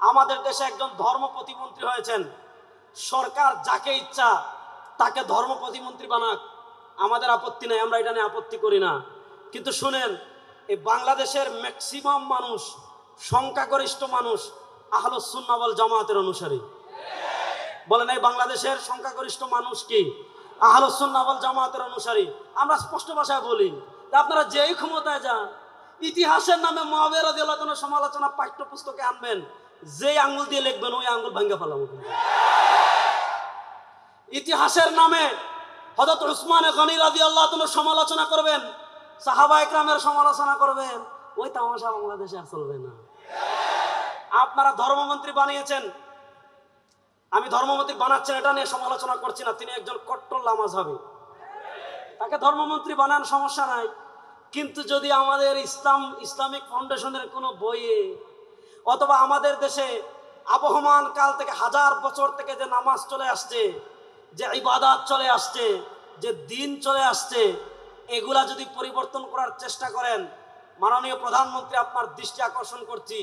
আমাদের দেশে একজন ধর্ম প্রতিমন্ত্রী হয়েছেন। সরকার যাকে ইচ্ছা তাকে ধর্ম প্রতিমন্ত্রী বানাক, আমাদের আপত্তি নেই, আমরা এটা নিয়ে আপত্তি করি না। কিন্তু শুনেন, এই বাংলাদেশের ম্যাক্সিমাম মানুষ, সংখ্যাগরিষ্ঠ মানুষ আহলুস সুন্নাহ ওয়াল জামাতের অনুসারী। বলেন, এই বাংলাদেশের সংখ্যাগরিষ্ঠ মানুষ কি আহলুস সুন্নাহ ওয়াল জামাতের অনুসারী? আমরা স্পষ্ট ভাষায় বলি, আপনারা যেই ক্ষমতায় যান, ইতিহাসের নামে মুআবিয়া রাদিয়াল্লাহু তাআলার সমালোচনা পাঠ্যপুস্তকে আনবেন, যে আঙ্গুল দিয়ে লিখবেন ওই আঙ্গুল ভাঙা ফেলাবো। ইতিহাসের নামে হযরত উসমান গনি রাদিয়াল্লাহু তাআলার সমালোচনা করবেন, সাহাবায়ে কেরামের সমালোচনা করবেন, ওই তামাশা বাংলাদেশে আর চলবে না। আপনারা ধর্মমন্ত্রী বানিয়েছেন, আমি ধর্মমন্ত্রী বানাচ্ছেন এটা নিয়ে সমালোচনা করছি না, তিনি একজন কট্টর লামাযহাবী, তাকে ধর্মমন্ত্রী বানান, সমস্যা নাই। কিন্তু যদি আমাদের ইসলামিক ফাউন্ডেশনের কোনো বইয়ে অথবা আমাদের দেশে আবহমান কাল থেকে, হাজার বছর থেকে যে নামাজ চলে আসছে, যে ইবাদত চলে আসছে, যে দিন চলে আসছে, এগুলা যদি পরিবর্তন করার চেষ্টা করেন, মাননীয় প্রধানমন্ত্রী আপনার দৃষ্টি আকর্ষণ করছি,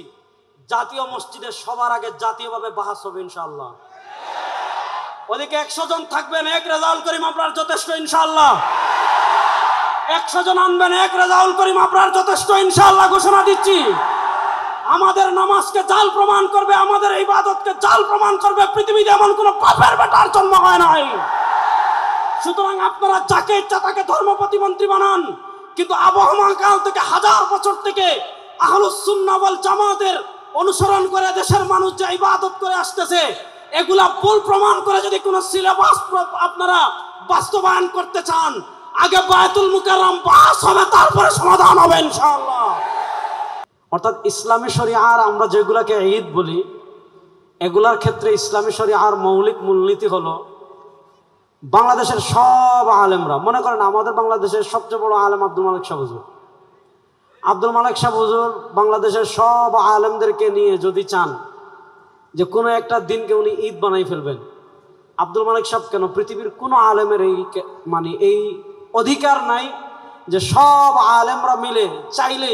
জাতীয় মসজিদে সবার আগে জাতীয়ভাবে বাহাস হবে ইনশাআল্লাহ। ওদিকে 100 জন থাকবেন, এক রেজাউল করিম আপনার যথেষ্ট ইনশাআল্লাহ। 100 জন আনবেন, এক রেজাউল করিম আপনার যথেষ্ট ইনশাআল্লাহ, ঘোষণা দিচ্ছি। আমাদের নামাজকে জাল প্রমাণ করবে, আমাদের ইবাদতকে জাল প্রমাণ করবে, পৃথিবীতে এমন কোন পাপের বেটার জন্ম হয় নাই। সুতরাং আপনারা যাকে ইচ্ছা তাকে ধর্ম প্রতিমন্ত্রী বানান, কিন্তু আবহমান কাল থেকে, হাজার বছর থেকে আহলুস সুন্নাহ ওয়াল জামাতের অনুসরণ করে দেশের মানুষ যে ইবাদত করে আসতেছে, এগুলা ভুল প্রমাণ করে যদি কোনো সিলেবাস আপনারা বাস্তবায়ন করতে চান, আগে বায়তুল মুকাররম বাস হবে, তারপরে সমাধান হবে ইনশাআল্লাহ। অর্থাৎ ইসলামী শরিয়ার আমরা যেগুলাকে ঈদ বলি, এগুলার ক্ষেত্রে ইসলামী শরিয়ার মৌলিক মূলনীতি হলো, বাংলাদেশের সব আলেমরা, মনে করেন আমাদের বাংলাদেশের সবচেয়ে বড় আলেম আব্দুল মালিক শাহ হুজুর, আব্দুল মালিক শাহ হুজুর বাংলাদেশের সব আলেমদেরকে নিয়ে যদি চান যে কোনো একটা দিনকে উনি ঈদ বানাই ফেলবেন, আব্দুল মালিক সাহেব কেন, পৃথিবীর কোনো আলেমের এই অধিকার নাই যে সব আলেমরা মিলে চাইলে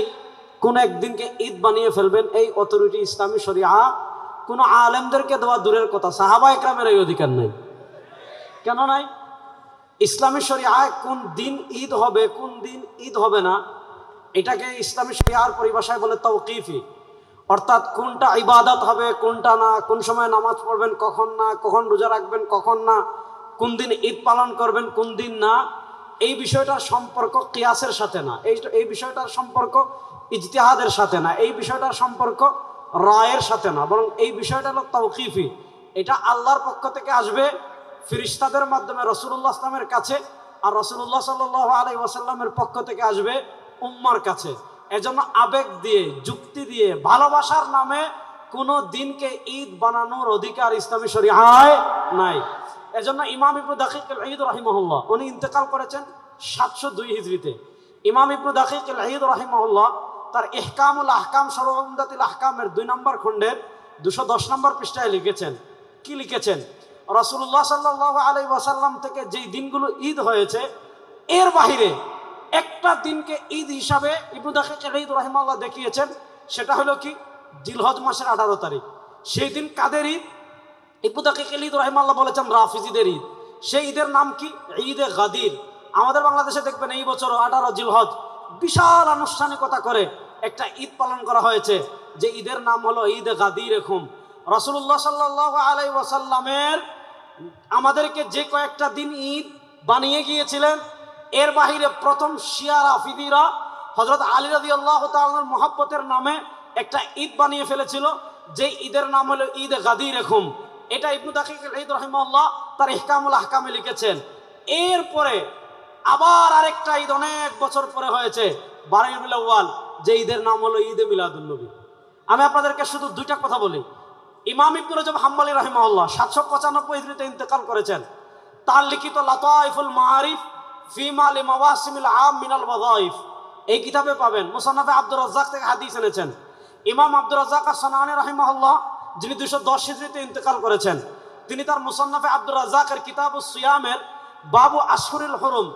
কোন একদিনকে ঈদ বানিয়ে ফেলবেন। এই অথরিটি ইসলামী শরিয়া কোন আলেমদেরকে দেওয়া দূরের কথা, সাহাবায়ে কেরামের এই অধিকার নাই। কেন নাই? ইসলামী শরিয়ায় কোন দিন ঈদ হবে, কোন দিন ঈদ হবে না, এটাকে ইসলামী শরিয়ার পরিভাষায় বলে তাওকীফি। অর্থাৎ কোনটা ইবাদত হবে, কোনটা না, কোন সময় নামাজ পড়বেন, কখন না, কখন রোজা রাখবেন, কখন না, কোন দিন ঈদ পালন করবেন, কোন দিন না, এই বিষয়টার সম্পর্ক কিয়াসের সাথে না, এই বিষয়টার সম্পর্ক ইজতিহাদের সাথে না, এই বিষয়টার সম্পর্ক রায়ের সাথে না, বরং এই বিষয়টা হলো তাওকীফি। এটা আল্লাহর পক্ষ থেকে আসবে ফেরেশতাদের মাধ্যমে রাসূলুল্লাহ সাল্লাল্লাহু আলাইহি ওয়াসাল্লামের কাছে, আর রাসূলুল্লাহ সাল্লাল্লাহু আলাইহি ওয়াসাল্লামের পক্ষ থেকে আসবে উম্মার কাছে। এজন্য আবেগ দিয়ে, যুক্তি দিয়ে, ভালোবাসার নামে কোনো দিনকে ঈদ বানানোর অধিকার ইসলামী শরিয়ায় নাই। এজন্য ইমাম ইবনে দাকিক আল ঈদ রাহিমাহুল্লাহ, উনি ইন্তেকাল করেছেন 702 হিজরিতে। ইমাম ইবনে দাকিক আল ঈদ রাহিমাহুল্লাহ তার ইহকামুল আহকাম, শরহ উমদাতুল আহকামের 2 নম্বর খণ্ডের 210 নম্বর পৃষ্ঠায় লিখেছেন, কি লিখেছেন? রাসূলুল্লাহ সাল্লাল্লাহু আলাইহি ওয়াসাল্লাম থেকে যেই দিনগুলো ঈদ হয়েছে, এর বাহিরে একটা দিনকে ঈদ হিসাবে ইবনে দাকিক আল ঈদ রাহিমাহুল্লাহ দেখিয়েছেন। সেটা হলো কি? জিলহজ মাসের 18 তারিখ। সেই দিন কাদের ঈদ? ইবনে দাকিক আল ঈদ রাহিমাহুল্লাহ বলেছেন রাফিজিদের ঈদ। সেই ঈদের নাম কি? ঈদে গাদির। আমাদের বাংলাদেশে দেখবেন এই বছর 18 জিলহজ বিশাল আনুষ্ঠানিকতা করে একটা ঈদ পালন করা হয়েছে, যে ঈদের নাম হলো ঈদে গাদির। এরকম রাসূলুল্লাহ সাল্লাল্লাহু আলাইহি ওয়াসাল্লামের আমাদেরকে যে কয়েকটা দিন ঈদ বানিয়ে গিয়েছিলেন, এর বাহিরে প্রথম শিয়া রাফিদিরা হযরত আলী রাদিয়াল্লাহু তাআলার মহব্বতের নামে একটা ঈদ বানিয়ে ফেলেছিল, যে ঈদের নাম হলো ঈদে গাদির। এরকম এটা ইবনে দাকিক আল ঈদ রাহিমাহুল্লাহ তার ইহকামুল আহকামে লিখেছেন। এরপরে আবার আরেকটা ঈদ অনেক বছর পরে হয়েছে, 12 রবিউল আউয়াল, যে ঈদের নাম হলো ঈদে মিলাদুন নবী। আমি আপনাদেরকে শুধু 2টা কথা বলি। ইমাম ইবনে রজব হাম্বলী রাহিমাহুল্লাহ 795 হিজরিতে ইন্তেকাল করেছেন। তার লিখিত লাতাইফুল মাআরিফ ফিমা লিমাওয়াসিমিল আম মিনাল ওয়াযাইফ, এই কিতাবে পাবেন। মুসান্নাফে আব্দুর রাজ্জাক থেকে হাদিস এনেছেন। ইমাম আব্দুর রাজ্জাক আস-সানাআনী রাহিমাহুল্লাহ, যিনি 210 হিজরিতে ইন্তেকাল করেছেন, তিনি তার মুসান্নাফে আব্দুর রাজ্জাকের কিতাবুস সিয়ামের বাবু আশহুরুল হুরুম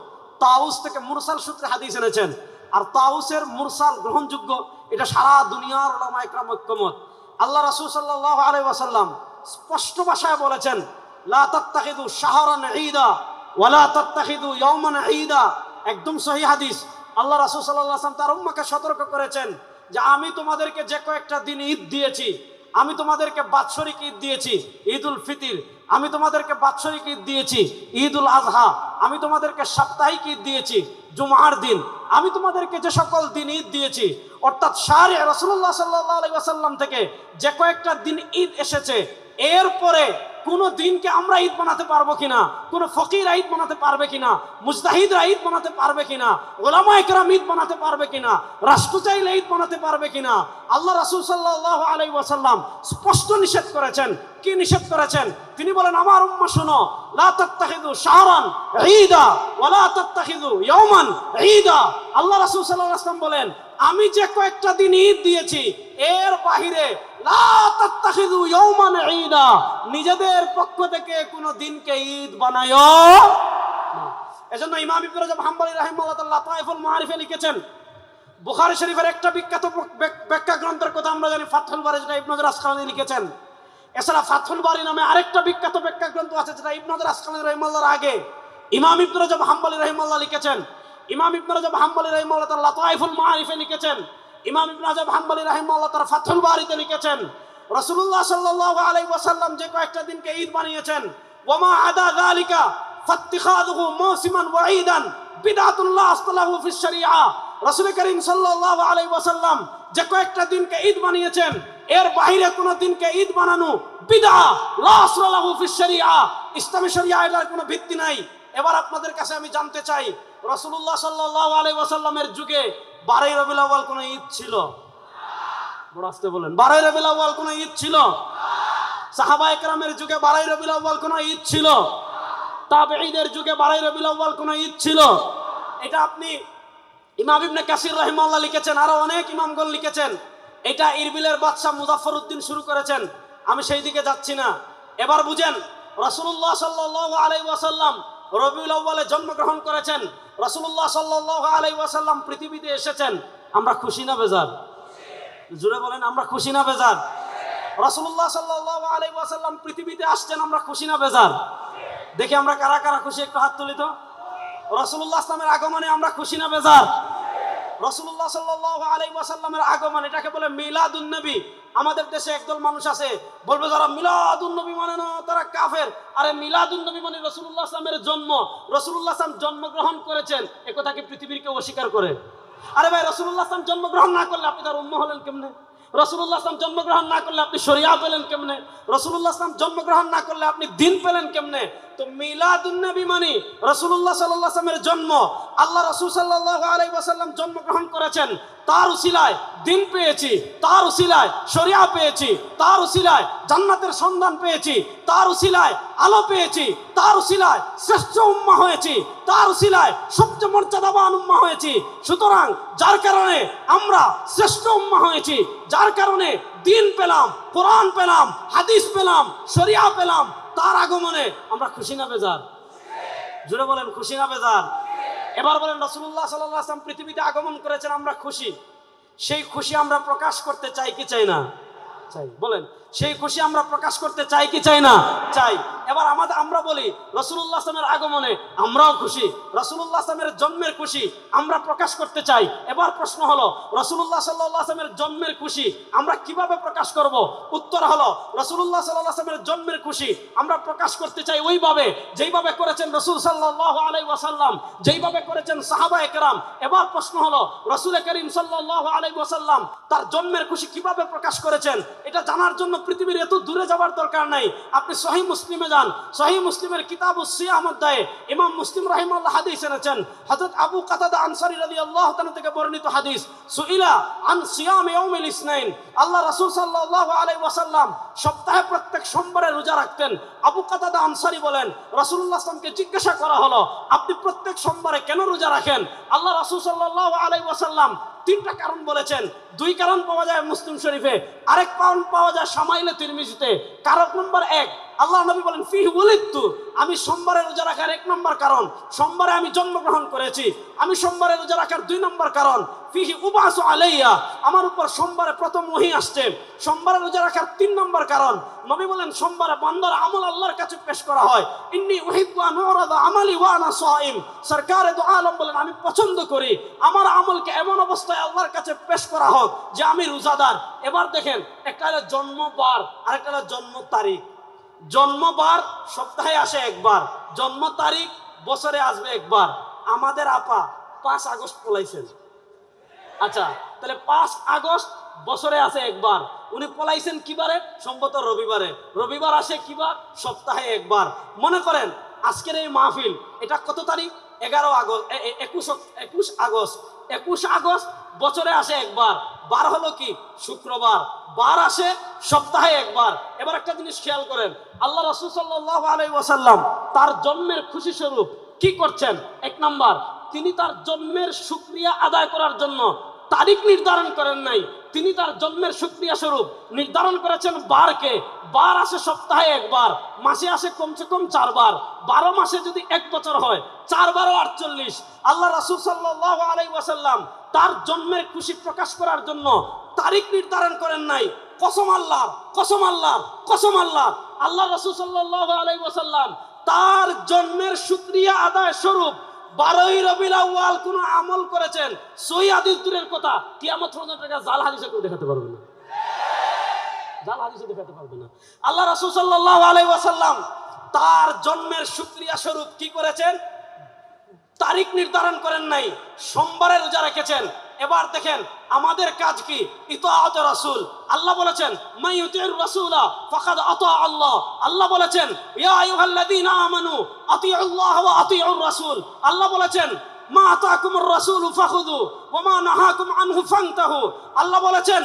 তাউস থেকে মুরসাল সূত্রে হাদিস এনেছেন। আর তাউসের মুরসাল গ্রহণযোগ্য, এটা সারা দুনিয়ার উলামায়ে কেরাম ঐক্যমত। আল্লাহ রাসূল সাল্লাল্লাহু আলাইহি ওয়াসাল্লাম স্পষ্ট ভাষায় বলেছেন, লা তাত্তাখিযু শাহরান ঈদা ওয়া লা তাত্তাখিযু ইয়াওমান ঈদা। একদম সহিহ হাদিস। আল্লাহ রাসূল সাল্লাল্লাহু আলাইহি ওয়াসাল্লাম তার উম্মতকে সতর্ক করেছেন যে আমি তোমাদেরকে যে কয়েকটা দিন ঈদ দিয়েছি, আমি তোমাদেরকে বাৎসরিক ঈদ দিয়েছি ঈদুল ফিতর, আমি তোমাদেরকে বাৎসরিক ঈদ দিয়েছি ঈদুল আজহা, আমি তোমাদেরকে সাপ্তাহিক ঈদ দিয়েছি জুমার দিন, আমি তোমাদেরকে যে সকল দিন ঈদ দিয়েছি, অর্থাৎ শারঈ রাসূলুল্লাহ সাল্লাল্লাহু আলাইহি ওয়াসাল্লাম থেকে যে কয়েকটা দিন ঈদ এসেছে, এরপরে কোন দিনকে আমরা ঈদ বানাতে পারবো কিনা, কোন ফকিরা ঈদ বানাতে পারবে কিনা, মুজতাহিদরা ঈদ বানাতে পারবে কিনা, উলামায়ে কেরাম ঈদ বানাতে পারবে কিনা, রাষ্ট্র চাইলে ঈদ বানাতে পারবে কিনা, আল্লাহ রাসূল সাল্লাল্লাহু আলাইহি ওয়াসাল্লাম স্পষ্ট নিষেধ করেছেন। কি নিষেধ করেছেন? তিনি বলেন, আমার উম্মাহ শুনো, লা তাত্তাখিযু শাহরান ঈদা ওয়া লা তাত্তাখিযু ইয়াওমান ঈদা। আল্লাহ রাসূল সাল্লাল্লাহু আলাইহি ওয়াসাল্লাম বলেন, আমি যে কয়েকটা দিন ঈদ দিয়েছি এর বাহিরে লা তাত্তাখিযু ইয়াওমান ঈদা, নিজেদের পক্ষ থেকে কোন দিনকে ঈদ বানায়ো না। এজন্য ইমাম ইবনে রাজব হাম্বলী রাহিমাহুল্লাহ তাআলা লাতাইফুল মাআরিফে লিখেছেন, বুখারী শরীফের একটা বিখ্যাত ব্যাখ্যা গ্রন্থের কথা আমরা জানি, ফাতহুল বারী, যেটা ইবনে হাজার আসকালানী লিখেছেন। এছাড়া ফাতহুল বারী নামে আরেকটা বিখ্যাত ব্যাখ্যা গ্রন্থ আছে, যেটা ইবনে হাজার আসকালানী রাহিমাহুল্লাহর আগে ইমাম ইবনে রাজব হাম্বলী রাহিমাহুল্লাহ লিখেছেন। ইমাম ইবনে রাজব হাম্বলী রাহিমাহুল্লাহ তাআলা লাতাইফুল মাআরিফে লিখেছেন, ইমাম ইবনে রাজব হাম্বলী রাহিমাহুল্লাহ তাআলা ফাতহুল বারীতে লিখেছেন, রাসূলুল্লাহ সাল্লাল্লাহু আলাইহি ওয়াসাল্লাম যে কয়েকটা দিনকে ঈদ বানিয়েছেন, ওয়ামা আদা যালিকা ফাত্তিখাযুহু মাওসিমান ওয়া ঈদান বিদআতুল্লাহ আসলাহু ফিশ শরিআহ। রাসূল করিম সাল্লাল্লাহু আলাইহি ওয়াসাল্লাম যে কয়েকটা দিনকে ঈদ বানিয়েছেন, এর বাইরে কোন দিনকে ঈদ বানানো বিদআ, লা আসলাহু ফিশ শরিআহ, ইসলামী শরিয়া এর কোনো ভিত্তি নাই। এবার আপনাদের কাছে আমি জানতে চাই, রাসূলুল্লাহ সাল্লাল্লাহু আলাইহি ওয়াসাল্লামের যুগে 12ই রবিউল আউয়াল কোন ঈদ ছিল? বড় আস্তে বলেন, 12ই রবিউল আউয়াল কোন ঈদ ছিল? সাহাবায়ে কেরামের যুগে 12ই রবিউল আউয়াল কোন ঈদ ছিল? তাবেঈদের যুগে 12ই রবিউল আউয়াল কোন ঈদ ছিল? এটা আপনি ইমাম ইবনে কাসির রাহিমাহুল্লাহ লিখেছেন, আরো অনেক ইমামগণ লিখেছেন। এটা ইরবিলের বাদশা মুজাফফর উদ্দিন শুরু করেছেন, আমি সেই দিকে যাচ্ছি না। এবার বুঝেন, রাসূলুল্লাহ সাল্লাল্লাহু আলাইহি ওয়াসাল্লাম রবিউল আউয়ালে জন্মগ্রহণ করেছেন, রাসূলুল্লাহ সাল্লাল্লাহু আলাইহি ওয়াসাল্লাম পৃথিবীতে এসেছেন। আমরা খুশি না বেজার? জোরে বলেন, আমরা খুশি না বেজার? রাসূলুল্লাহ সাল্লাল্লাহু আলাইহি ওয়াসাল্লাম পৃথিবীতে আসছেন, আমরা খুশি না বেজার? দেখি আমরা কারা কারা খুশি, একটু হাত তুলি তো। রাসূলুল্লাহ ইসলামের আগমনে আমরা খুশি না বেজার? রাসূলুল্লাহ সাল্লাল্লাহু আলাইহি ওয়াসাল্লামের আগমন, এটাকে বলে মিলাদুন নবী। আমাদের দেশে একদল মানুষ আছে, বলবে যারা মিলাদুন নবী মানে না তারা কাফের। আরে মিলাদুন নবী মানে রাসূলুল্লাহ ইসলামের জন্ম, রাসূলুল্লাহ ইসলাম জন্মগ্রহণ করেছেন, এ কথা কি পৃথিবীর কেউ অস্বীকার করে? আরে ভাই, রাসূলুল্লাহ ইসলাম জন্মগ্রহণ না করলে আপনি তার উম্মাহ হলেন কেমনে? রাসূলুল্লাহ ইসলাম জন্মগ্রহণ না করলে আপনি শরিয়া পেলেন কেমনে? রাসূলুল্লাহ ইসলাম জন্মগ্রহণ না করলে আপনি দ্বীন পেলেন কেমনে? তো মিলাদুন নবী মানে রাসূলুল্লাহ সাল্লাল্লাহু আলাইহি ওয়াসাল্লামের জন্ম। আল্লাহ রাসূল সাল্লাল্লাহু আলাইহি ওয়াসাল্লাম জন্মগ্রহণ করেছেন, তার উসিলায় দ্বীন পেয়েছি, তার উসিলায় শরিয়া পেয়েছি, তার উসিলায় জান্নাতের সন্ধান পেয়েছি, তার উসিলায় আলো পেয়েছি, তার উসিলায় শ্রেষ্ঠ উম্মাহ হয়েছি, তার উসিলায় সবচেয়ে মর্যাদাবান উম্মাহ হয়েছি। সুতরাং যার কারণে আমরা শ্রেষ্ঠ উম্মাহ হয়েছি, যার কারণে দ্বীন পেলাম, কোরআন পেলাম, হাদিস পেলাম, শরিয়া পেলাম, তার আগমনে আমরা খুশি না বেজার? জোরে বলেন, খুশি না বেজার? এবার বলেন, রাসূলুল্লাহ সাল্লাল্লাহু আলাইহি ওয়াসাল্লাম পৃথিবীতে আগমন করেছেন, আমরা খুশি। সেই খুশি আমরা প্রকাশ করতে চাই কি চাই না? চাই। বলেন, সেই খুশি আমরা প্রকাশ করতে চাই কি চাই না? চাই। এবার আমরা বলি রাসূলুল্লাহ সাল্লাল্লাহু আলাইহি ওয়াসাল্লামের আগমনে আমরাও খুশি, রাসূলুল্লাহ সাল্লাল্লাহু আলাইহি ওয়াসাল্লামের জন্মের খুশি আমরা প্রকাশ করতে চাই। এবার প্রশ্ন হলো, রাসূলুল্লাহ সাল্লাল্লাহু আলাইহি ওয়াসাল্লামের জন্মের খুশি আমরা কিভাবে প্রকাশ করব? উত্তর হলো, রাসূলুল্লাহ সাল্লাল্লাহু আলাইহি ওয়াসাল্লামের জন্মের খুশি আমরা প্রকাশ করতে চাই ওইভাবে যেইভাবে করেছেন রাসূল সাল্লাল্লাহু আলাইহি ওয়াসাল্লাম, যেইভাবে করেছেন সাহাবায়ে কেরাম। এবার প্রশ্ন হলো, রাসূল করিম সাল্লাল্লাহু আলাইহি ওয়াসাল্লাম তার জন্মের খুশি কিভাবে প্রকাশ করেছেন? এটা জানার জন্য পৃথিবীর এত দূরে যাওয়ার দরকার নাই। আপনি সহিহ মুসলিমে যান, সহিহ মুসলিমের কিতাবুস সিয়াম অধ্যায়ে ইমাম মুসলিম রাহিমাহুল্লাহ হাদিস এনেছেন, হযরত আবু কাতাদা আনসারী রাদিয়াল্লাহু তাআলা থেকে বর্ণিত হাদিস, সুইলা আন সিয়াম ইয়াউমিল ইসনাইন। আল্লাহ রাসূল সাল্লাল্লাহু আলাইহি ওয়াসাল্লাম সপ্তাহে প্রত্যেক সোমবারে রোজা রাখতেন। আবু কাতাদা আনসারী বলেন, রাসূলুল্লাহ সাল্লাল্লাহু আলাইহি ওয়াসাল্লামকে জিজ্ঞাসা করা হলো, আপনি প্রত্যেক সোমবারে কেন রোজা রাখেন? আল্লাহ রাসূল সাল্লাল্লাহু আলাইহি ওয়াসাল্লাম তিনটা কারণ বলেছেন। দুই কারণ পাওয়া যায় মুসলিম শরীফে, আরেক কারণ পাওয়া যায় শামাইলে তিরমিজিতে। কারণ নম্বর 1, আল্লাহ নবী বলেন ফিহি উলিদতু, আমি সোমবারে রোজা রাখার 1 নম্বর কারণ সোমবারে আমি জন্মগ্রহণ করেছি। আমি সোমবারে রোজা রাখার 2 নম্বর কারণ ফিহি উবাসু আলাইয়া, আমার উপর সোমবারে প্রথম ওহী আসছে। সোমবারে রোজা রাখার 3 নম্বর কারণ নবী বলেন সোমবারে বান্দার আমল আল্লাহর কাছে পেশ করা হয়। ইন্নী উহিব্বু আন উরাদা আমালি ওয়া আনা সাইম, সরকারে দু আলম বলেন আমি পছন্দ করি আমার আমলকে এমন অবস্থায় আল্লাহর কাছে পেশ করা হোক যে আমি রোজাদার। এবার দেখেন, একটা হলো জন্মবার আর একটা হলো জন্ম তারিখ। জন্মবার সপ্তাহে আসে একবার, জন্ম তারিখ বছরে আসবে একবার। আমাদের আপা 5 আগস্ট পলাইছেন। আচ্ছা, তাহলে 5 আগস্ট বছরে আসে একবার। উনি পলাইছেন কিবারে? সম্ভবত রবিবারে। রবিবার আসে কিবার? সপ্তাহে একবার। মনে করেন আজকের এই মাহফিল, এটা কত তারিখ? 11 আগস্ট, 21 আগস্ট। 21 আগস্ট বছরে আসে একবার। বার হলো কি? শুক্রবার। বার আসে সপ্তাহে একবার। এবার একটা জিনিস খেয়াল করেন, আল্লাহ রাসূল সাল্লাল্লাহু আলাইহি ওয়াসাল্লাম তার জন্মের খুশি স্বরূপ কি করছেন? 1 নাম্বার, তিনি তার জন্মের শুকরিয়া আদায় করার জন্য তারিখ নির্ধারণ করেন নাই, তিনি তার জন্মের শুকরিয়া স্বরূপ নির্ধারণ করেছেন বারকে। বার আসে সপ্তাহে একবার, মাসে আসে কমসে কম 4 বার। 12 মাসে যদি 1 বছর হয় 4 12 48। আল্লাহ রাসূল সাল্লাল্লাহু আলাইহি ওয়াসাল্লাম তার জন্মের খুশি প্রকাশ করার জন্য তারিখ নির্ধারণ করেন নাই। কসম আল্লাহ, কসম আল্লাহ, কসম আল্লাহ, আল্লাহ রাসূল সাল্লাল্লাহু আলাইহি ওয়াসাল্লাম তার জন্মের শুকরিয়া আদায় স্বরূপ 12ই রবিউল আউয়াল কোন আমল করেছেন, সহিহ হাদিস দূরের কথা, কিয়ামত পর্যন্ত জাল হাদিসে কেউ দেখাতে পারবে না। জাল হাদিসে দেখাতে পারবে না। আল্লাহ রাসূল সাল্লাল্লাহু আলাইহি ওয়াসাল্লাম তার জন্মের শুকরিয়া স্বরূপ কি করেছেন? তারিখ নির্ধারণ করেন নাই, সোমবারে রোজা রেখেছেন। এবার দেখেন আমাদের কাজ কি? ইতাআত রাসূল। আল্লাহ বলেছেন মান ইউতিউর রাসূলা ফাকাদ আতা আল্লাহ। আল্লাহ বলেছেন ইয়া আইয়ুহাল্লাযীনা আমানু আতিউল্লাহ ওয়া আতিউর রাসূল। আল্লাহ বলেছেন মা আতাকুমুর রাসূলু ফাখুযু ওয়া মা নাহাকুম আনহু ফান্তাহু। আল্লাহ বলেছেন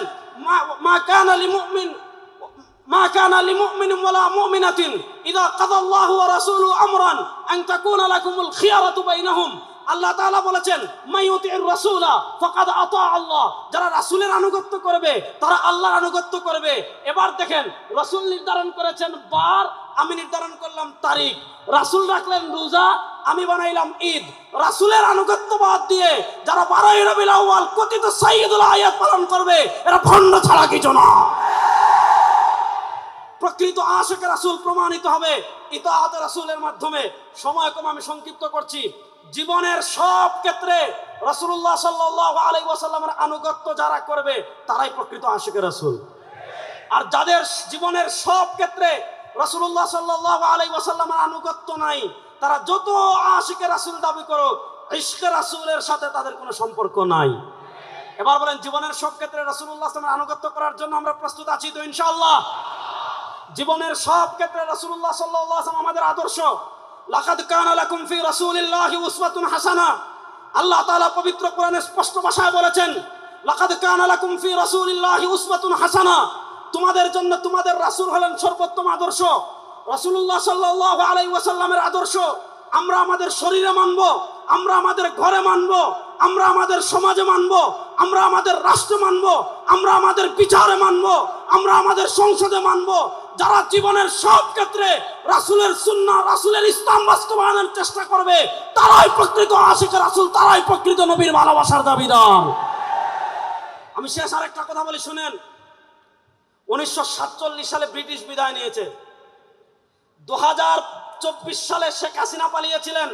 মা কানা লিমুমিন ما كان لمؤمن ولا مؤمنة إذا قضى الله ورسوله أمرا أن تكون لكم الخيارة بينهم। আল্লাহ তাআলা বলেছেন মাইয়ুতির রাসূলা ফাকাদ আতা আল্লাহ, যারা রাসূলের আনুগত্য করবে তারা আল্লাহর আনুগত্য করবে। এবার দেখেন রাসূল নির্ধারণ করেছেন বার, আমি নির্ধারণ করলাম তারিখ। রাসূল রাখলেন রোজা, আমি বানাইলাম ঈদ। রাসূলের আনুগত্য বাদ দিয়ে যারা 12ই রবিউল আউয়াল কথিত সাইয়্যিদুল আয়াত পালন করবে এরা ভণ্ড ছাড়া কিছু না। প্রকৃত আশিকে রাসূল প্রমাণিত হবে ইতাআত রাসূলের মাধ্যমে। সময় কম, আমি সংক্ষিপ্ত করছি। জীবনের সব ক্ষেত্রে রাসূলুল্লাহ সাল্লাল্লাহু আলাইহি ওয়াসাল্লামের আনুগত্য যারা করবে তারাই প্রকৃত আশিকে রাসূল। আর যাদের জীবনের সব ক্ষেত্রে রাসূলুল্লাহ সাল্লাল্লাহু আলাইহি ওয়াসাল্লামের আনুগত্য নাই, তারা যত আশিকে রাসূল দাবি করুক, ইশকে রাসূলের সাথে তাদের কোনো সম্পর্ক নাই। এবার বলেন জীবনের সব ক্ষেত্রে রাসূলুল্লাহ সাল্লাল্লাহু আলাইহি ওয়াসাল্লামের আনুগত্য করার জন্য আমরা প্রস্তুত আছি তো ইনশাআল্লাহ? জীবনের সব ক্ষেত্রে রাসূলুল্লাহ সাল্লাল্লাহু আলাইহি ওয়াসাল্লাম আমাদের আদর্শ। লাকাদ কানা লাকুম ফি রাসূলিল্লাহি উসওয়াতুন হাসানাহ। আল্লাহ তাআলা পবিত্র কোরআনে স্পষ্ট ভাষায় বলেছেন লাকাদ কানা লাকুম ফি রাসূলিল্লাহি উসওয়াতুন হাসানাহ, তোমাদের জন্য তোমাদের রাসূল হলেন সর্বোত্তম আদর্শ। রাসূলুল্লাহ সাল্লাল্লাহু আলাইহি ওয়াসাল্লামের আদর্শ আমরা আমাদের শরীরে মানব, আমরা আমাদের ঘরে মানব, আমরা আমাদের সমাজে মানব, আমরা আমাদের রাষ্ট্রে মানব, আমরা আমাদের বিচারে মানব, আমরা আমাদের সংসদে মানব। যারা জীবনের সব ক্ষেত্রে রাসূলের সুন্নাহ, রাসূলের ইসলাম বাস্তবায়নের চেষ্টা করবে তারাই প্রকৃত আশিকে রাসূল, তারাই প্রকৃত নবীর ভালোবাসার দাবিদার। আমি শেষ আরেকটা কথা বলি শুনেন। 1947 সালে ব্রিটিশ বিদায় নিয়েছে। 2024 সালে শেখ হাসিনা পালিয়েছিলেন।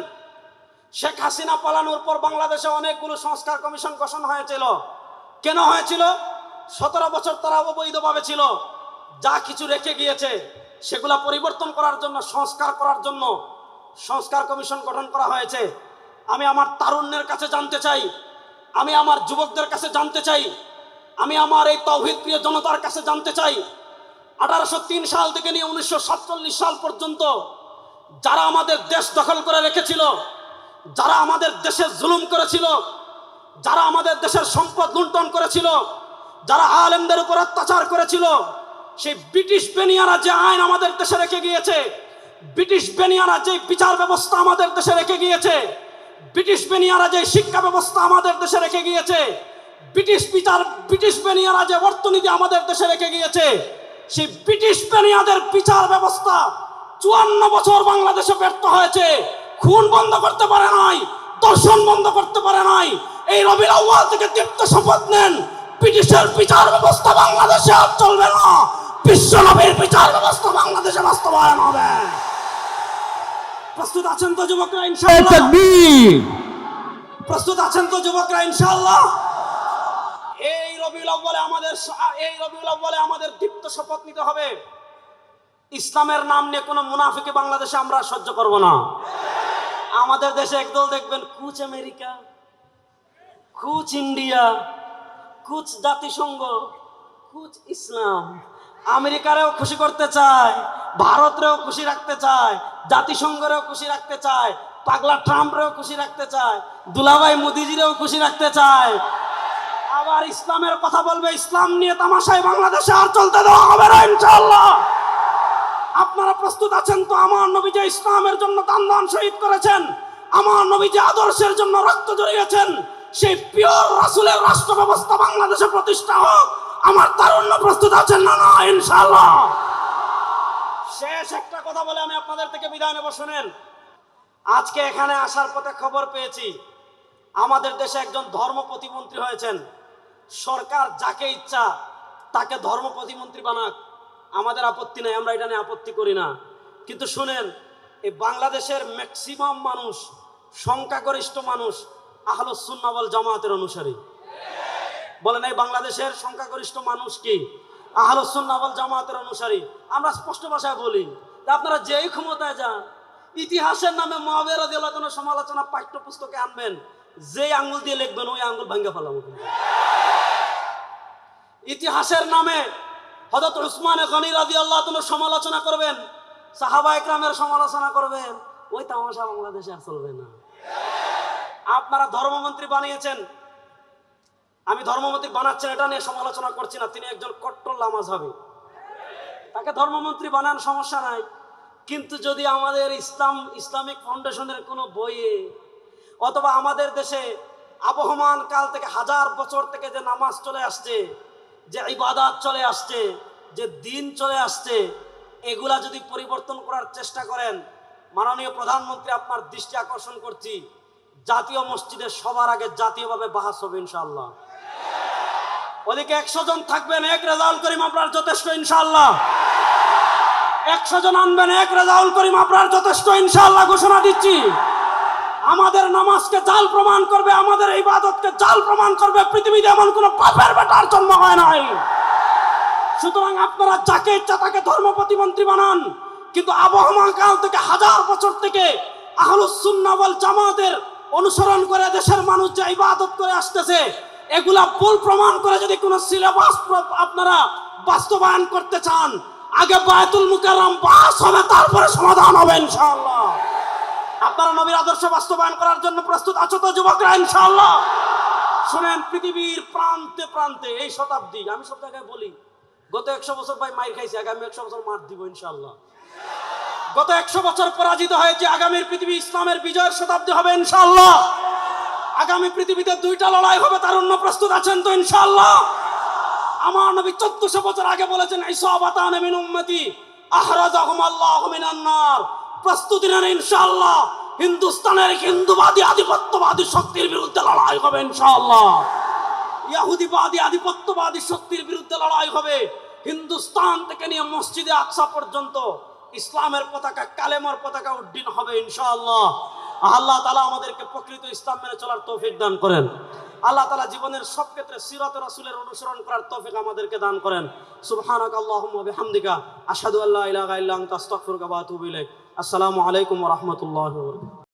শেখ হাসিনা পালানোর পর বাংলাদেশে অনেকগুলো সংস্কার কমিশন গঠন হয়েছিল। কেন হয়েছিল? 17 বছর তারা অবৈধভাবে ছিল। যা কিছু রেখে গিয়েছে সেগুলা পরিবর্তন করার জন্য, সংস্কার করার জন্য সংস্কার কমিশন গঠন করা হয়েছে। আমি আমার তারুণ্যের কাছে জানতে চাই, আমি আমার যুবকদের কাছে জানতে চাই, আমি আমার এই তাওহীদ প্রিয় জনতার কাছে জানতে চাই 1803 সাল থেকে নিয়ে 1947 সাল পর্যন্ত যারা আমাদের দেশ দখল করে রেখেছিল, যারা আমাদের দেশে জুলুম করেছিল, যারা আমাদের দেশের সম্পদ লুণ্ঠন করেছিল, যারা আলেমদের উপর অত্যাচার করেছিল, সেই ব্রিটিশ বেনিয়ারা যে আইন আমাদের দেশে রেখে গিয়েছে, ব্রিটিশ বেনিয়ারা যে বিচার ব্যবস্থা আমাদের দেশে রেখে গিয়েছে, ব্রিটিশ বেনিয়ারা যে শিক্ষা ব্যবস্থা আমাদের দেশে রেখে গিয়েছে, ব্রিটিশ বেনিয়ারা যে অর্থনীতি আমাদের দেশে রেখে গিয়েছে, সেই ব্রিটিশ বেনিয়াদের বিচার ব্যবস্থা 54 বছর বাংলাদেশে ব্যর্থ হয়েছে, খুন বন্ধ করতে পারে নাই, দর্শন বন্ধ করতে পারে নাই। এই রবিউল আউয়াল থেকে দীপ্ত শপথ নেন, ব্রিটিশের বিচার ব্যবস্থা বাংলাদেশে আর চলবে না, বিশ্ব নবীর বিচার ব্যবস্থা বাংলাদেশে বাস্তবায়ন হবে। প্রস্তুত আছেন তো যুবকরা ইনশাআল্লাহ? প্রস্তুত আছেন তো যুবকরা ইনশাআল্লাহ? এই রবিউল আউয়ালে আমাদের দীপ্ত শপথ নিতে হবে, ইসলামের নাম নিয়ে কোনো মুনাফিকে বাংলাদেশে আমরা সহ্য করব না। আমাদের দেশে একদল দেখবেন কুচ আমেরিকা, কুচ ইন্ডিয়া, কুচ জাতিসংঘ, কুচ ইসলাম। আমেরিকারেও খুশি করতে চায়, ভারতেও খুশি রাখতে চায়, জাতিসংঘেরও খুশি রাখতে চায়, পাগলা ট্রাম্পরেও খুশি রাখতে চায়, দুলাভাই মোদিজিরেও খুশি রাখতে চায়। আবার ইসলামের কথা বলবে, ইসলাম নিয়ে তামাশায় বাংলাদেশে আর চলতে দেওয়া হবে না ইনশাআল্লাহ। আপনারা প্রস্তুত আছেন তো? আমার নবী যে ইসলামের জন্য দান শহীদ করেছেন, আমার নবী যে আদর্শের জন্য রক্ত ঝরিয়েছেন, সেই পিওর রাসূলের রাষ্ট্র ব্যবস্থা বাংলাদেশে প্রতিষ্ঠা হোক। আমার তারুণ্য প্রস্তুত আছেন না? না ইনশাআল্লাহ। শেষ একটা কথা বলে আমি আপনাদের থেকে বিদায় নেব, শুনেন। আজকে এখানে আসার পথে খবর পেয়েছি আমাদের দেশে একজন ধর্ম প্রতিমন্ত্রী হয়েছেন। সরকার যাকে ইচ্ছা তাকে ধর্ম প্রতিমন্ত্রী বানাক, আমাদের আপত্তি নাই, আমরা এটা নিয়ে আপত্তি করি না। কিন্তু শুনেন, এই বাংলাদেশের ম্যাক্সিমাম মানুষ, সংখ্যাগরিষ্ঠ মানুষ আহলুস সুন্নাহ ওয়াল জামাতের অনুসারী। বলেন, এই বাংলাদেশের সংখ্যাগরিষ্ঠ মানুষ কি আহলুস সুন্নাহ ওয়াল জামাতের অনুসারী? আমরা স্পষ্ট ভাষায় বলি যে আপনারা যেই ক্ষমতায় যান, ইতিহাসের নামে মুআবিয়া রাদিয়াল্লাহু আনহু সমালোচনা পাঠ্যপুস্তকে আনবেন, যেই আঙ্গুল দিয়ে লিখবেন ওই আঙ্গুল ভাঙা ফেলাবো। ইতিহাসের নামে হযরত উসমান গনি রাদিয়াল্লাহু আনহু সমালোচনা করবেন, সাহাবা একরামের সমালোচনা করবেন, ওই তামাশা বাংলাদেশে আর চলবে না। আপনারা ধর্মমন্ত্রী বানিয়েছেন, আমি ধর্মমন্ত্রী বানাচ্ছেন এটা নিয়ে সমালোচনা করছি না, তিনি একজন কট্টর লামাযহাবী, তাকে ধর্মমন্ত্রী বানান সমস্যা নাই। কিন্তু যদি আমাদের ইসলামিক ফাউন্ডেশনের কোনো বইয়ে অথবা আমাদের দেশে আবহমান কাল থেকে হাজার বছর থেকে যে নামাজ চলে আসছে, যে ইবাদত চলে আসছে, যে দিন চলে আসছে, এগুলা যদি পরিবর্তন করার চেষ্টা করেন, মাননীয় প্রধানমন্ত্রী আপনার দৃষ্টি আকর্ষণ করছি, জাতীয় মসজিদে সবার আগে জাতীয়ভাবে বাহাস হবে ইনশাআল্লাহ। ওদিকে 100 জন থাকবেন, এক রেজাউল করিম আপনার যথেষ্ট ইনশাআল্লাহ। 100 জন আনবেন, এক রেজাউল করিম আপনার যথেষ্ট ইনশাআল্লাহ ঘোষণা দিচ্ছি। আমাদের নামাজকে জাল প্রমাণ করবে, আমাদের ইবাদতকে জাল প্রমাণ করবে, পৃথিবীতে এমন কোন পাপের বেটার জন্ম হয় নাই। সুতরাং আপনারা যাকে ইচ্ছা তাকে ধর্ম প্রতিমন্ত্রী বানান, কিন্তু আবহমান কাল থেকে হাজার বছর থেকে আহলুস সুন্নাহ ওয়াল জামাতের অনুসরণ করে দেশের মানুষ যে ইবাদত করে আসতেছে, এগুলা ভুল প্রমাণ করে যদি কোন সিলেবাস আপনারা বাস্তবায়ন করতে চান, আগে বায়তুল মুকাররম বাস হবে, তারপরে সমাধান হবে ইনশাআল্লাহ। আপনারা নবীর আদর্শ বাস্তবায়ন করার জন্য প্রস্তুত আছো তো যুবকরা ইনশাআল্লাহ? শুনেন, পৃথিবীর প্রান্তে প্রান্তে এই শতাব্দী, আমি সব জায়গায় বলি, গত 100 বছর ভাই মাইর খাইছি, আগামী 100 বছর মার দিব ইনশাআল্লাহ। গত 100 বছর পরাজিত হয়েছে, আগামীর পৃথিবী ইসলামের বিজয়ের শতাব্দী হবে ইনশাআল্লাহ। আগামী পৃথিবীতে 2টা লড়াই হবে, তারুণ্য প্রস্তুত আছেন তো ইনশাআল্লাহ? আমার নবী 1400 বছর আগে বলেছেন, ইসাবাতান মিন উম্মতি আহরাজাহুম আল্লাহু মিনান নার। প্রস্তুতি নেন ইনশাআল্লাহ, হিন্দুস্তানের হিন্দুবাদী আধিপত্যবাদী শক্তির বিরুদ্ধে লড়াই হবে ইনশাআল্লাহ। ইহুদিবাদী আধিপত্যবাদী শক্তির বিরুদ্ধে লড়াই হবে। হিন্দুস্তান থেকে নিয়ে মসজিদে আকসা পর্যন্ত ইসলামের পতাকা, কালেমার পতাকা উড্ডীন হবে ইনশাআল্লাহ। আল্লাহ তাআলা আমাদেরকে প্রকৃত ইসলাম মেনে চলার তৌফিক দান করেন। আল্লাহ তাআলা জীবনের সব ক্ষেত্রে সিরাত রাসূলের অনুসরণ করার তৌফিক আমাদেরকে দান করেন। সুবহানাকা আল্লাহুম্মা বিহামদিকা আশহাদু আল্লা ইলাহা ইল্লা আনতা আস্তাগফিরুকা ওয়া আতুবু ইলাইক। আসসালামু আলাইকুম ওয়া রাহমাতুল্লাহি ওয়া বারাকাতুহু।